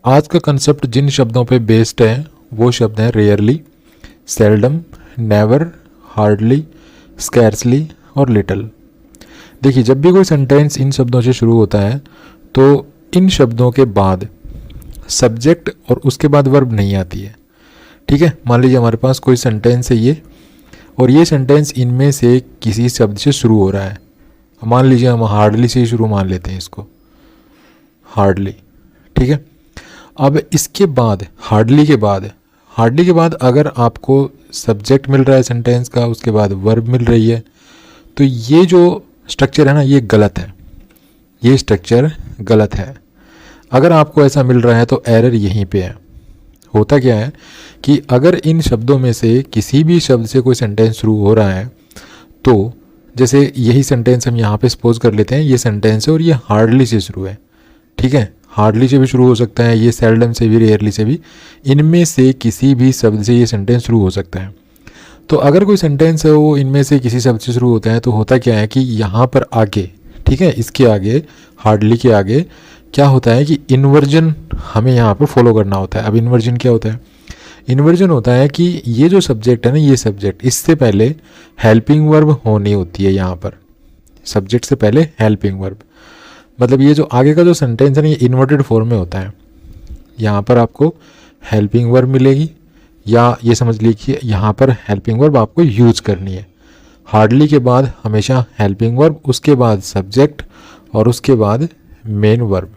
आज का कंसेप्ट जिन शब्दों पे बेस्ड है वो शब्द हैं rarely, seldom, never, hardly, scarcely और लिटल। देखिए, जब भी कोई सेंटेंस इन शब्दों से शुरू होता है तो इन शब्दों के बाद सब्जेक्ट और उसके बाद वर्ब नहीं आती है। ठीक है, मान लीजिए हमारे पास कोई सेंटेंस है ये, और ये सेंटेंस इनमें से किसी शब्द से शुरू हो रहा है। मान लीजिए हम हार्डली से ही शुरू मान लेते हैं इसको, हार्डली। ठीक है, अब इसके बाद हार्डली के बाद अगर आपको सब्जेक्ट मिल रहा है सेंटेंस का, उसके बाद वर्ब मिल रही है, तो ये जो स्ट्रक्चर है ना, ये गलत है, ये स्ट्रक्चर गलत है। अगर आपको ऐसा मिल रहा है तो एरर यहीं पे है। होता क्या है कि अगर इन शब्दों में से किसी भी शब्द से कोई सेंटेंस शुरू हो रहा है, तो जैसे यही सेंटेंस हम यहाँ पे सपोज कर लेते हैं, ये सेंटेंस है और ये हार्डली से शुरू है। ठीक है, हार्डली से भी शुरू हो सकता है, ये सेल्डम से भी, रेयरली से भी, इनमें से किसी भी शब्द से ये सेंटेंस शुरू हो सकता है। तो अगर कोई सेंटेंस है वो इनमें से किसी शब्द से शुरू होता है, तो होता क्या है कि यहाँ पर आगे, ठीक है, इसके आगे, हार्डली के आगे क्या होता है कि इन्वर्जन हमें यहाँ पर फॉलो करना होता है। अब इन्वर्जन क्या होता है? इन्वर्जन होता है कि ये जो सब्जेक्ट है ना, ये सब्जेक्ट, इससे पहले हेल्पिंग वर्ब होनी होती है। यहाँ पर सब्जेक्ट से पहले हेल्पिंग वर्ब, मतलब ये जो आगे का जो सेंटेंस है ना, ये इन्वर्टेड फॉर्म में होता है। यहाँ पर आपको हेल्पिंग वर्ब मिलेगी, या ये समझ लीजिए यहाँ पर हेल्पिंग वर्ब आपको यूज करनी है। हार्डली के बाद हमेशा हेल्पिंग वर्ब, उसके बाद सब्जेक्ट और उसके बाद मेन वर्ब,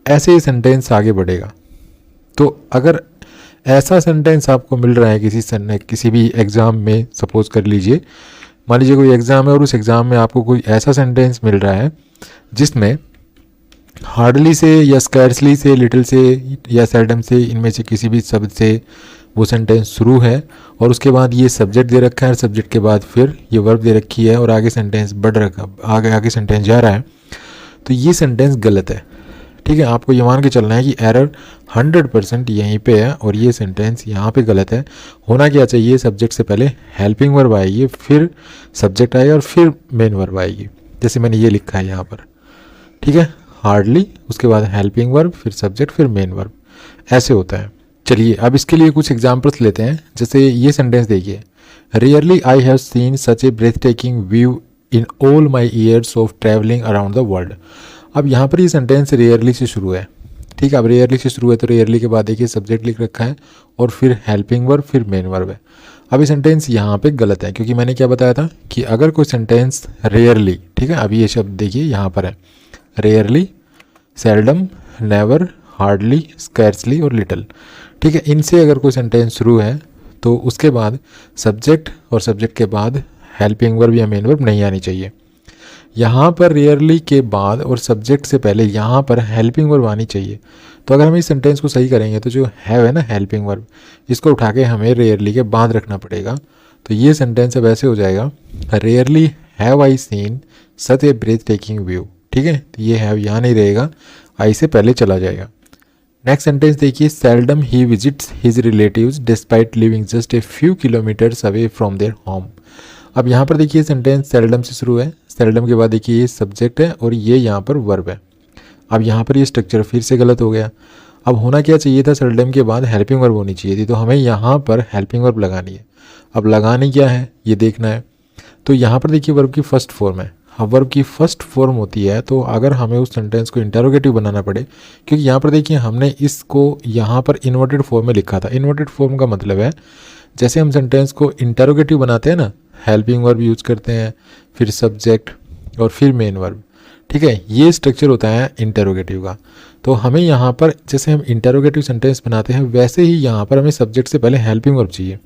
ऐसे ही सेंटेंस आगे बढ़ेगा। तो अगर ऐसा सेंटेंस आपको मिल रहा है किसी भी एग्ज़ाम में, सपोज कर लीजिए, मान लीजिए कोई एग्ज़ाम है और उस एग्ज़ाम में आपको कोई ऐसा सेंटेंस मिल रहा है जिसमें हार्डली से या स्कैर्सली से, लिटिल से या सेल्डम से, इनमें से किसी भी शब्द से वो सेंटेंस शुरू है, और उसके बाद ये सब्जेक्ट दे रखा है, सब्जेक्ट के बाद फिर ये वर्ब दे रखी है, और आगे सेंटेंस बढ़ रखा, आगे सेंटेंस जा रहा है, तो ये सेंटेंस गलत है। ठीक है, आपको ये मान के चलना है कि एरर 100% यहीं पे है और ये सेंटेंस यहाँ पे गलत है। होना क्या चाहिए, सब्जेक्ट से पहले हेल्पिंग वर्ब आएगी, फिर सब्जेक्ट आएगा और फिर मेन वर्ब आएगी, जैसे मैंने ये लिखा है यहाँ पर। ठीक है, हार्डली, उसके बाद हेल्पिंग वर्ब, फिर सब्जेक्ट, फिर मेन वर्ब, ऐसे होता है। चलिए अब इसके लिए कुछ एग्जाम्पल्स लेते हैं। जैसे ये सेंटेंस देखिए, rarely I have seen such a breath taking view in all my years of travelling around the world. अब यहाँ पर ये सेंटेंस रेयरली से शुरू है। ठीक है, अब रेयरली से शुरू है तो रेयरली के बाद देखिए सब्जेक्ट लिख रखा है और फिर हेल्पिंग वर्ब, फिर मेन वर्ब है। अब ये सेंटेंस यहाँ पे गलत है, क्योंकि मैंने क्या बताया था कि अगर कोई सेंटेंस रेयरली, ठीक है, अब ये शब्द देखिए यहाँ पर है, rarely, seldom, never, hardly, scarcely और लिटल। ठीक है, इनसे अगर कोई सेंटेंस शुरू है तो उसके बाद सब्जेक्ट और सब्जेक्ट के बाद हेल्पिंग वर्ब या मेन वर्ब नहीं आनी चाहिए। यहाँ पर रेयरली के बाद और सब्जेक्ट से पहले यहाँ पर हेल्पिंग वर्ब आनी चाहिए। तो अगर हम इस सेंटेंस को सही करेंगे तो जो है ना हेल्पिंग वर्ब, इसको उठा के हमें रेयरली के बाद रखना पड़ेगा। तो ये सेंटेंस अब ऐसे हो जाएगा, rarely have I seen such a breath taking view. ठीक है, तो ये हैव यहाँ नहीं रहेगा, आई से पहले चला जाएगा। नेक्स्ट सेंटेंस देखिए, seldom he visits his relatives despite living just a few kilometres away from their home. अब यहाँ पर देखिए सेंटेंस सेल्डम से शुरू है, सेल्डम के बाद देखिए ये सब्जेक्ट है और ये यहाँ पर वर्ब है। अब यहाँ पर ये स्ट्रक्चर फिर से गलत हो गया। अब होना क्या चाहिए था, सेल्डम के बाद हेल्पिंग वर्ब होनी चाहिए थी, तो हमें यहाँ पर हेल्पिंग वर्ब लगानी है। अब लगानी क्या है ये देखना है। तो यहाँ पर देखिए वर्ब की फर्स्ट फॉर्म है। अब वर्ब की फर्स्ट फॉर्म होती है तो अगर हमें उस सेंटेंस को इंटरोगेटिव बनाना पड़े, क्योंकि यहाँ पर देखिए हमने इसको यहाँ पर इन्वर्टेड फॉर्म में लिखा था। इन्वर्टेड फॉर्म का मतलब है जैसे हम सेंटेंस को इंटरोगेटिव बनाते हैं ना, हेल्पिंग वर्ब यूज़ करते हैं, फिर सब्जेक्ट और फिर मेन वर्ब। ठीक है, ये स्ट्रक्चर होता है इंटरोगेटिव का। तो हमें यहाँ पर जैसे हम इंटरोगेटिव सेंटेंस बनाते हैं वैसे ही यहाँ पर हमें सब्जेक्ट से पहले हेल्पिंग वर्ब चाहिए।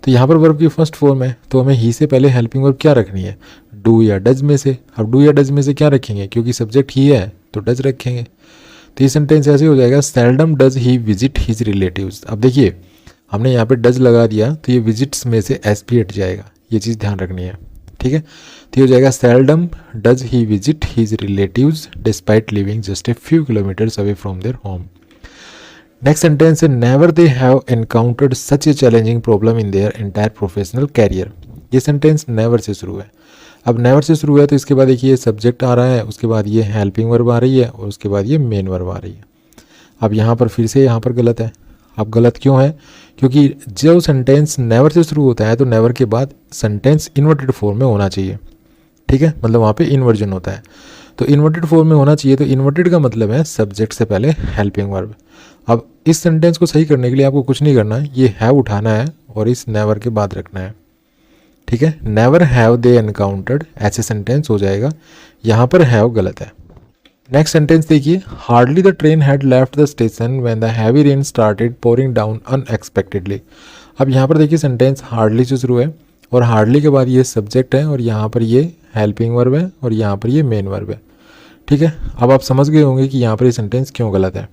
तो यहाँ पर वर्ब की फर्स्ट फॉर्म है तो हमें ही से पहले हेल्पिंग वर्ब क्या रखनी है, डू या डज में से। अब डू या डज में से क्या रखेंगे, क्योंकि सब्जेक्ट ही है तो डज रखेंगे। तो ये सेंटेंस ऐसे हो जाएगा, seldom does he visit his relatives. अब देखिए हमने यहाँ पे डज लगा दिया तो ये विजिट्स में से एस पी हट जाएगा, ये चीज़ ध्यान रखनी है। ठीक है, तो ये हो जाएगा, seldom does he visit his relatives despite living just a few kilometres away from their home. Next sentence है, never they have encountered such a challenging problem in their entire professional career. ये sentence never से शुरू है। अब never से शुरू है तो इसके बाद देखिए सब्जेक्ट आ रहा है, उसके बाद ये हेल्पिंग वर्ब आ रही है और उसके बाद ये मेन वर्ब आ रही है। अब यहाँ पर फिर से यहाँ पर गलत है। अब गलत क्यों है? क्योंकि जो सेंटेंस नेवर से शुरू होता है तो नेवर के बाद सेंटेंस इन्वर्टेड फॉर्म में होना चाहिए, ठीक है, मतलब वहाँ पे इन्वर्जन होता है, तो इन्वर्टेड फॉर्म में होना चाहिए। तो इन्वर्टेड का मतलब है सब्जेक्ट से पहले हेल्पिंग वर्ब। अब इस सेंटेंस को सही करने के लिए आपको कुछ नहीं करना है, ये हैव उठाना है और इस नेवर के बाद रखना है, ठीक है। नेवर हैव दे एनकाउंटर्ड ऐसे सेंटेंस हो जाएगा, यहाँ पर हैव गलत है। नेक्स्ट सेंटेंस देखिए, hardly the train had left the station when the heavy rain started pouring down unexpectedly. अब यहाँ पर देखिए सेंटेंस हार्डली से शुरू है और हार्डली के बाद ये सब्जेक्ट है और यहाँ पर ये हेल्पिंग वर्ब है और यहाँ पर ये मेन वर्ब है, ठीक है। अब आप समझ गए होंगे कि यहाँ पर ये सेंटेंस क्यों गलत है,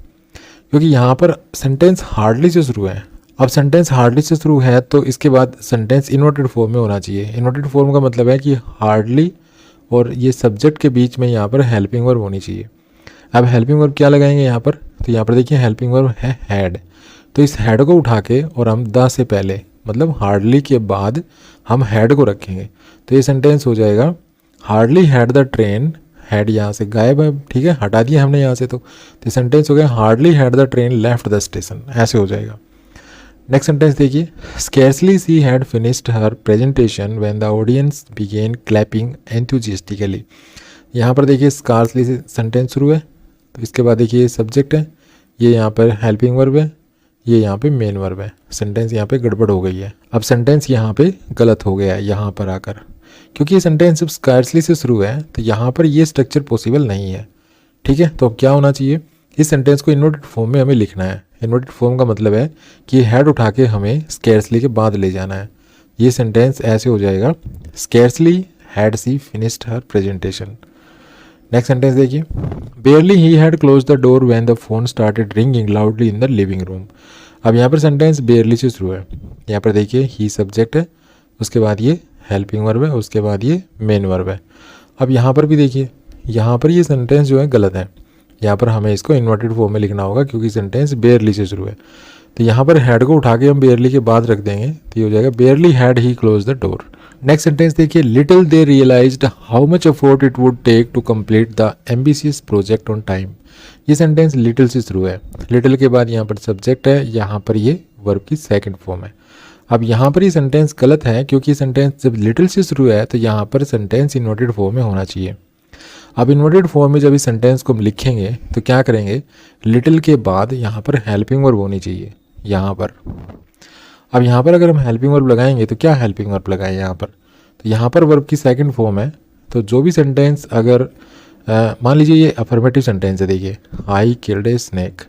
क्योंकि यहाँ पर सेंटेंस हार्डली से शुरू है। अब सेंटेंस हार्डली से शुरू है तो इसके बाद सेंटेंस इन्वर्टेड फॉर्म में होना चाहिए। इन्वर्टेड फॉर्म का मतलब है कि हार्डली और ये सब्जेक्ट के बीच में यहाँ पर हेल्पिंग वर्ब होनी चाहिए। अब हेल्पिंग वर्ब क्या लगाएंगे यहाँ पर? तो यहाँ पर देखिए हेल्पिंग वर्ब है हैड, तो इस हैड को उठा के और हम द से पहले मतलब हार्डली के बाद हम हैड को रखेंगे, तो ये सेंटेंस हो जाएगा hardly had the train. Had यहाँ से गायब है, ठीक है, हटा दिया हमने यहाँ से, तो सेंटेंस हो गया hardly had the train left the station, ऐसे हो जाएगा। नेक्स्ट सेंटेंस देखिए, scarcely she had finished her presentation when the audience began clapping enthusiastically. यहाँ पर देखिए स्कार्सली से सेंटेंस शुरू है, तो इसके बाद देखिए सब्जेक्ट है, ये यहाँ पर हेल्पिंग वर्ब है, ये यहाँ पे मेन वर्ब है। सेंटेंस यहाँ पे गड़बड़ हो गई है। अब सेंटेंस यहाँ पे गलत हो गया है यहाँ पर आकर, क्योंकि ये सेंटेंस जब स्कार्सली से शुरू है तो यहाँ पर ये स्ट्रक्चर पॉसिबल नहीं है, ठीक है। तो अब क्या होना चाहिए, इस सेंटेंस को इन्वर्टेड फॉर्म में हमें लिखना है। इन्वर्टेड फॉर्म का मतलब है कि ये हैड उठा के हमें स्केर्सली के बाद ले जाना है। ये सेंटेंस ऐसे हो जाएगा, scarcely had she finished her presentation. Next sentence देखिए, barely he had close the door when the phone started ringing loudly in the living room. अब यहाँ पर सेंटेंस बेयरली से शुरू है, यहाँ पर देखिए ही सब्जेक्ट है, उसके बाद ये हेल्पिंग वर्ब है, उसके बाद ये मेन वर्ब है। अब यहाँ पर भी देखिए, यहाँ पर ये सेंटेंस जो है गलत है, यहाँ पर हमें इसको इन्वर्टेड फॉर्म में लिखना होगा क्योंकि सेंटेंस बेयरली से शुरू है। तो यहाँ पर हैड को उठा के हम बेयरली के बाद रख देंगे, तो ये हो जाएगा barely had he close the door. Next sentence देखिए, little they realised how much effort it would take to complete the ambitious project on time. ये सेंटेंस लिटिल से शुरू है, लिटिल के बाद यहाँ पर सब्जेक्ट है, यहाँ पर ये वर्ब की सेकंड फॉर्म है। अब यहाँ पर ये सेंटेंस गलत है क्योंकि सेंटेंस जब लिटिल से शुरू है तो यहाँ पर सेंटेंस इन्वर्टेड फॉर्म में होना चाहिए। अब इन्वर्टेड फॉर्म में जब इस सेंटेंस को हम लिखेंगे तो क्या करेंगे, लिटिल के बाद यहाँ पर हेल्पिंग वर्ब होनी चाहिए यहाँ पर। अब यहाँ पर अगर हम हेल्पिंग वर्ब लगाएंगे तो क्या हेल्पिंग वर्ब लगाएं यहाँ पर, तो यहाँ पर वर्ब की सेकंड फॉर्म है। तो जो भी सेंटेंस अगर मान लीजिए ये अफर्मेटिव सेंटेंस है, देखिए I killed a snake,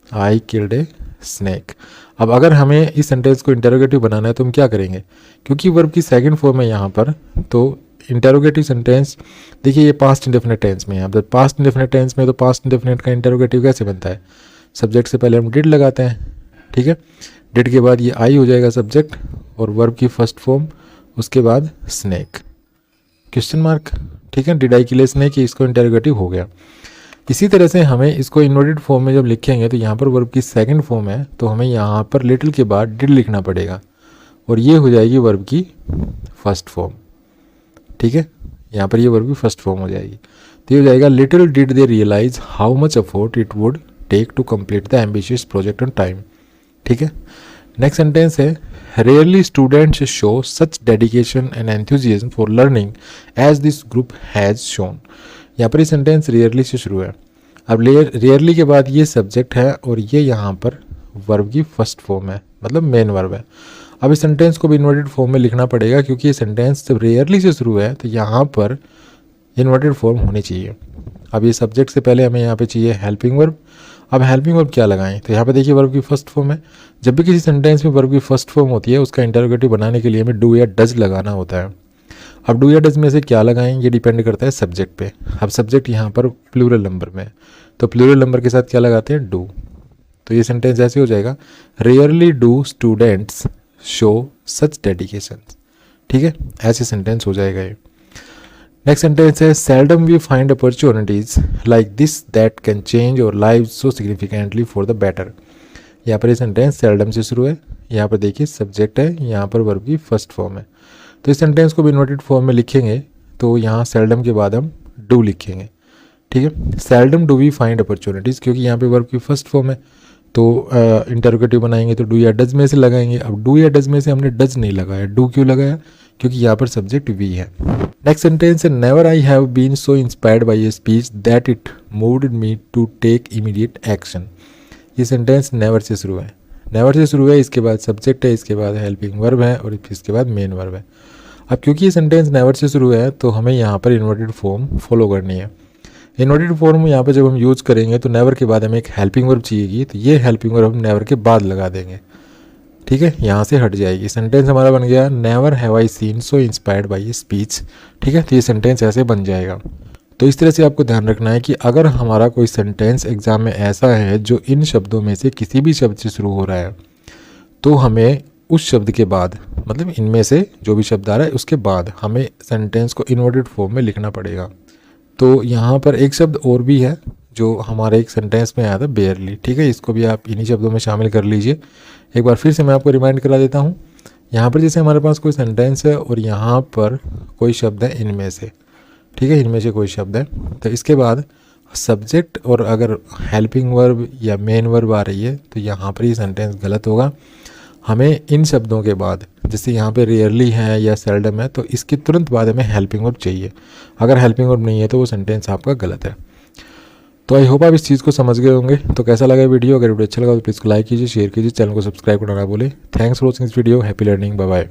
I killed a snake. अब अगर हमें इस सेंटेंस को इंटेरोगेटिव बनाना है तो हम क्या करेंगे, क्योंकि वर्ब की सेकंड फॉर्म है यहाँ पर, तो इंटेरोगेटिव सेंटेंस देखिए ये पास्ट इंडेफिनिट टेंस में है। अब पास्ट इंडेफिनिट टेंस में तो पास्ट इंडेफिनिट का इंटेरोगेटिव कैसे बनता है, सब्जेक्ट से पहले हम डिड लगाते हैं, ठीक है, डिड के बाद ये आई हो जाएगा सब्जेक्ट और वर्ब की फर्स्ट फॉर्म, उसके बाद स्नेक क्वेश्चन मार्क, ठीक है, did I kill a snake, इसको इंटेरोगेटिव हो गया। इसी तरह से हमें इसको इन्वर्टेड फॉर्म में जब लिखेंगे तो यहाँ पर वर्ब की सेकंड फॉर्म है, तो हमें यहाँ पर लिटिल के बाद डिड लिखना पड़ेगा और ये हो जाएगी वर्ब की फर्स्ट फॉर्म, ठीक है, यहाँ पर ये वर्ब की फर्स्ट फॉर्म हो जाएगी। तो ये हो जाएगा little did they realise how much effort it would take to complete the ambitious project on time, ठीक है। नेक्स्ट सेंटेंस है, rarely students show such dedication and enthusiasm for learning as this group has shown. यहाँ पर ये sentence rarely से शुरू है। अब रेयरली के बाद ये सब्जेक्ट है और ये यहाँ पर वर्ब की फर्स्ट फॉर्म है, मतलब मेन वर्ब है। अब इस सेंटेंस को भी इन्वर्टेड फॉर्म में लिखना पड़ेगा क्योंकि ये सेंटेंस जब रेयरली से शुरू है तो यहाँ पर इन्वर्टेड फॉर्म होनी चाहिए। अब ये सब्जेक्ट से पहले हमें यहाँ पे चाहिए हेल्पिंग वर्ब। अब हेल्पिंग वर्ब क्या लगाएं, तो यहाँ पे देखिए वर्ब की फर्स्ट फॉर्म है। जब भी किसी सेंटेंस में वर्ब की फर्स्ट फॉर्म होती है उसका इंटरोगेटिव बनाने के लिए हमें डू या डज लगाना होता है। अब डू या डज में से क्या लगाएं ये डिपेंड करता है सब्जेक्ट पे। अब सब्जेक्ट यहाँ पर प्लूरल नंबर में, तो प्लूरल नंबर के साथ क्या लगाते हैं, डू। तो ये सेंटेंस ऐसे हो जाएगा, rarely do students show such dedication, ठीक है, ऐसे सेंटेंस हो जाएगा ये। नेक्स्ट सेंटेंस है, seldom we find opportunities like this that can change our live so significantly for the better. यहाँ पर ये सेंटेंस सेल्डम से शुरू है, यहाँ पर देखिए सब्जेक्ट है, यहाँ पर वर्ब की फर्स्ट फॉर्म है। तो इस सेंटेंस को भी इन्वर्टेड फॉर्म में लिखेंगे तो यहाँ सेल्डम के बाद हम डू लिखेंगे, ठीक है। Seldom do we find opportunities, क्योंकि यहाँ पे वर्ब की फर्स्ट फॉर्म है तो इंटरोगेटिव बनाएंगे तो डू या डज में से लगाएंगे। अब डू या डज में से हमने डज नहीं लगाया, डू क्यों लगाया, क्योंकि यहाँ पर सब्जेक्ट वी है। नेक्स्ट सेंटेंस है never I have been so inspired by a speech that it moved me to take immediate action. ये सेंटेंस नेवर से शुरू है, नेवर से शुरू है, इसके बाद सब्जेक्ट है, इसके बाद हेल्पिंग वर्ब है और इसके बाद मेन वर्ब है। अब क्योंकि ये सेंटेंस नेवर से शुरू है तो हमें यहाँ पर इन्वर्टेड फॉर्म फॉलो करनी है। इन्वर्टेड फॉर्म यहाँ पे जब हम यूज़ करेंगे तो नेवर के बाद हमें एक हेल्पिंग वर्ब चाहिएगी, तो ये हेल्पिंग वर्ब हम नेवर के बाद लगा देंगे, ठीक है, यहाँ से हट जाएगी। सेंटेंस हमारा बन गया never have I scene so inspired by a speech, ठीक है। तो ये सेंटेंस ऐसे बन जाएगा। तो इस तरह से आपको ध्यान रखना है कि अगर हमारा कोई सेंटेंस एग्जाम में ऐसा है जो इन शब्दों में से किसी भी शब्द से शुरू हो रहा है तो हमें उस शब्द के बाद, मतलब इनमें से जो भी शब्द आ रहा है उसके बाद हमें सेंटेंस को इन्वर्टेड फॉर्म में लिखना पड़ेगा। तो यहाँ पर एक शब्द और भी है जो हमारे एक सेंटेंस में आया था, बेयरली, ठीक है, इसको भी आप इन्हीं शब्दों में शामिल कर लीजिए। एक बार फिर से मैं आपको रिमाइंड करा देता हूँ। यहाँ पर जैसे हमारे पास कोई सेंटेंस है और यहाँ पर कोई शब्द है इनमें से, ठीक है, इनमें से कोई शब्द है, तो इसके बाद सब्जेक्ट और अगर हेल्पिंग वर्ब या मेन वर्ब आ रही है तो यहाँ पर ये सेंटेंस गलत होगा। हमें इन शब्दों के बाद, जैसे यहाँ पे रेयरली है या सेल्डम है, तो इसके तुरंत बाद हमें हेल्पिंग वर्ब चाहिए। अगर हेल्पिंग वर्ब नहीं है तो वो सेंटेंस आपका गलत है। तो आई होप आप इस चीज़ को समझ गए होंगे। तो कैसा लगा वीडियो, अगर वीडियो अच्छा लगा तो प्लीज़ को लाइक कीजिए, शेयर कीजिए, चैनल को सब्सक्राइब करना ना भूलें। Thanks for watching this video, happy learning, bye bye.